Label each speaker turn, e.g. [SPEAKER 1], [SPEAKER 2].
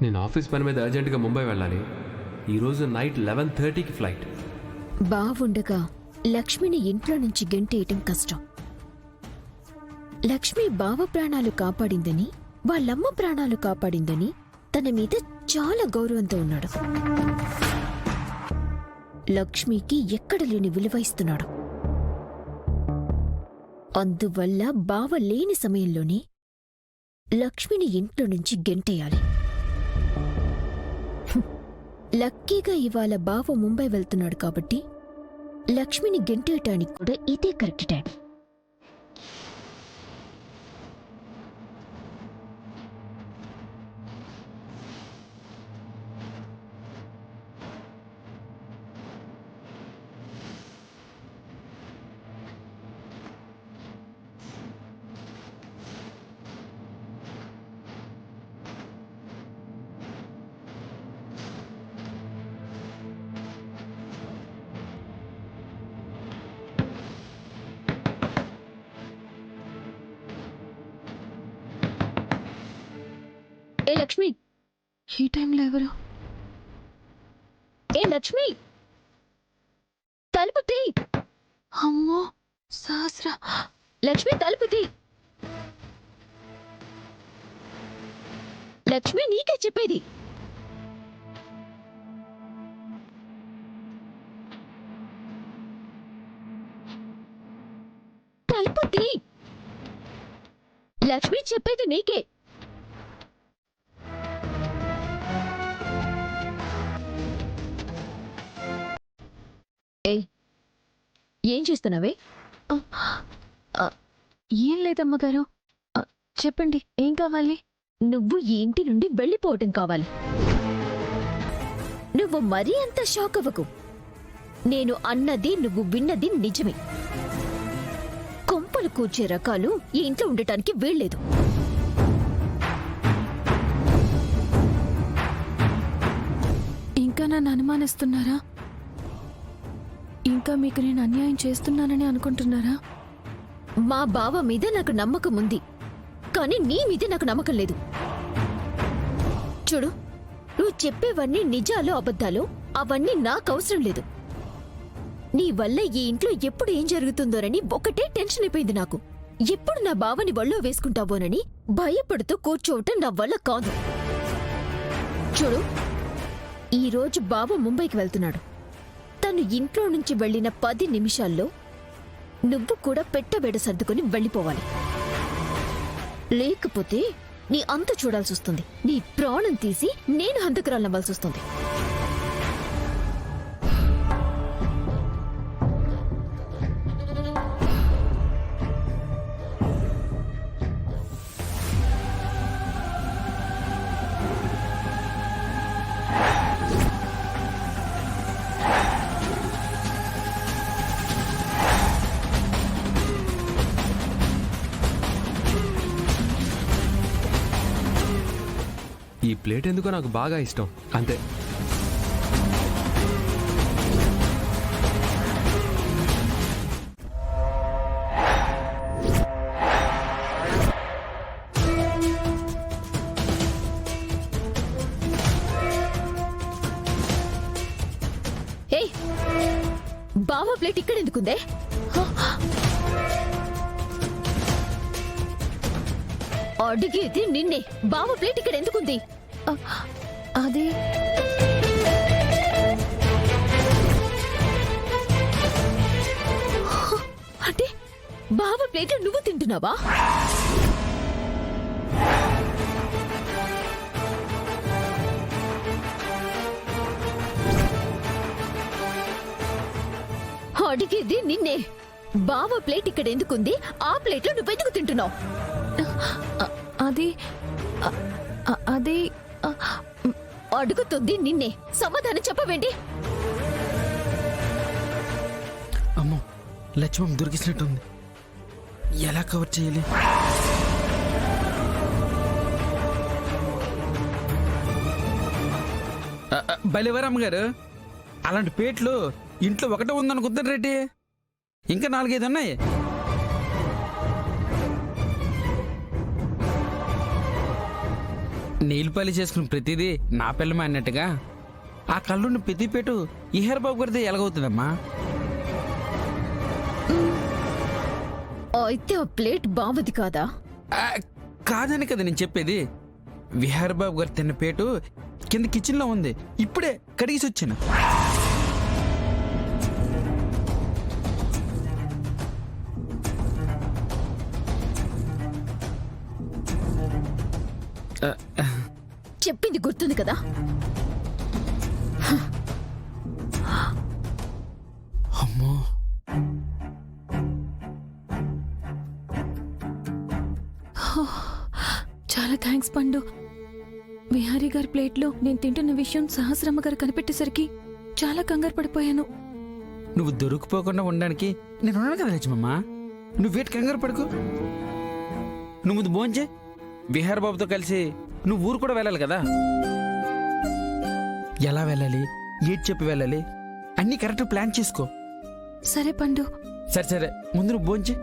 [SPEAKER 1] నేను ఆఫీస్ పని మీద అర్జెంటుగా ముంబై వెళ్ళాలి. ఈరోజు నైట్ 11:30కి ఫ్లైట్.
[SPEAKER 2] బావుండగా లక్ష్మిని ఇంట్లో నుంచి గెంటేయటం కష్టం. లక్ష్మి బావ ప్రాణాలు కాపాడిందని, వాళ్ళమ్మ ప్రాణాలు కాపాడిందని తన మీద చాలా గౌరవంతో ఉన్నాడు. లక్ష్మికి ఎక్కడ లేని విలువ ఇస్తున్నాడు. అందువల్ల బావ లేని సమయంలోనే లక్ష్మిని ఇంట్లో నుంచి గెంటేయాలి. లక్కీగా ఇవాళ బావ ముంబై వెళ్తున్నాడు కాబట్టి లక్ష్మిని గెంటేయటానికి కూడా ఇదే కరెక్ట్ టైం. ఏ లక్ష్మి,
[SPEAKER 3] ఈ టైంలో ఎవరు?
[SPEAKER 2] ఏ లక్ష్మి, తలుపు తీ.
[SPEAKER 3] అమ్మో సహస్ర.
[SPEAKER 2] లక్ష్మి తలుపు తీ. లక్ష్మి నీకే చెప్పేది. తలుపు తీ. లక్ష్మి చెప్పేది నీకే. ఏం చేస్తున్నావే?
[SPEAKER 3] ఏం లేదమ్మగారు, చెప్పండి ఏం కావాలి?
[SPEAKER 2] నువ్వు ఈ ఇంటి నుండి వెళ్ళిపోవటం కావాలి. నువ్వు మరీ అంత షాక్ అవ్వకు. నేను అన్నది నువ్వు విన్నది నిజమే. కొంపలు కూర్చే రకాలు ఈ ఇంట్లో ఉండటానికి వీల్లేదు.
[SPEAKER 3] ఇంకా నన్ను అనుమానిస్తున్నారా? ఇంకా మీకు నేను అన్యాయం చేస్తున్నానని అనుకుంటున్నారా?
[SPEAKER 2] మా బావ మీద నాకు నమ్మకం ఉంది, కానీ నీ మీద నాకు నమ్మకం లేదు. చూడు, నువ్వు చెప్పేవన్నీ నిజాలు అబద్ధాలు అవన్నీ నాకు అవసరం లేదు. నీ వల్ల ఈ ఇంట్లో ఎప్పుడు ఏం జరుగుతుందోనని ఒకటే టెన్షన్ అయిపోయింది నాకు. ఎప్పుడు నా బావని వల్లో వేసుకుంటావోనని భయపడుతూ కూర్చోవటం నా వల్ల కాదు. చూడు, ఈరోజు బావ ముంబైకి వెళ్తున్నాడు. తను ఇంట్లో నుంచి వెళ్లిన 10 నిమిషాల్లో నువ్వు కూడా పెట్టబెడ సర్దుకుని వెళ్ళిపోవాలి. లేకపోతే నీ అంత చూడాల్సి వస్తుంది. నీ ప్రాణం తీసి నేను హంతకురాలవ్వాల్సి వస్తుంది.
[SPEAKER 1] ఈ ప్లేట్ ఎందుకో నాకు బాగా ఇష్టం, అంతే.
[SPEAKER 2] ఏయ్, బావ ప్లేట్ ఇక్కడ ఎందుకుందే? అడిగేది నిన్నే. బావ ప్లేట్ ఇక్కడ ఎందుకుంది?
[SPEAKER 3] అదే
[SPEAKER 2] అంటే బావ ప్లేట్ నువ్వు తింటున్నావా? అడిగేది నిన్నే. బావ ప్లేట్ ఇక్కడ ఎందుకుంది? ఆ ప్లేట్లో నువ్వెందుకు తింటున్నావు?
[SPEAKER 3] అది అది
[SPEAKER 2] అడుగుతుంది నిన్నే. సమాధానం చెప్పవేంటి?
[SPEAKER 4] అమ్మో, లక్ష్మం దొరికిసినట్టుంది. ఎలా కవర్ చేయాలి? బలివరమ్మ గారు, అలాంటి పేట్లు ఇంట్లో ఒకటే ఉందనుకుంటారు రెడ్డి. ఇంకా 4-5 ఉన్నాయి. నెయిల్ పాలిష్ చేసుకున్న ప్రతిదీ నా పిల్లమే అన్నట్టుగా ఆ కళ్ళున్న ప్రతిపేటు ఈ హెయిర్ బాబు గారిది ఎలాగవుతుందమ్మా?
[SPEAKER 2] అయితే ఆ ప్లేట్ బావది కాదా?
[SPEAKER 4] ఆ, కాదని కదా నేను చెప్పేది. విహార్ బాబు గారు తిన్న పేటు కింద కిచెన్లో ఉంది, ఇప్పుడే కడిగేసి వచ్చాను.
[SPEAKER 2] చెప్పింది గుర్తుంది కదా?
[SPEAKER 4] అమ్మో,
[SPEAKER 3] చాలా థ్యాంక్స్ పండు. విహారీ గారి ప్లేట్లో నేను తింటున్న విషయం సహస్రమ్మ గారు కనిపెట్టేసరికి చాలా కంగారు పడిపోయాను.
[SPEAKER 4] నువ్వు దొరికిపోకుండా ఉండడానికి నేను ఉన్నాను కదా లక్ష్మమ్మ. నువ్వు వేటి కంగారు పడుకో. నువ్వు ముందు భోంచే. విహార్ బాబుతో కలిసి నువ్వు ఊరు కూడా వెళ్ళాలి కదా. ఎలా వెళ్ళాలి, ఏటి చెప్పి వెళ్ళాలి అన్నీ కరెక్ట్ ప్లాన్ చేసుకో.
[SPEAKER 3] సరే పండు.
[SPEAKER 4] సరే సరే, ముందు నువ్వు భోంచే.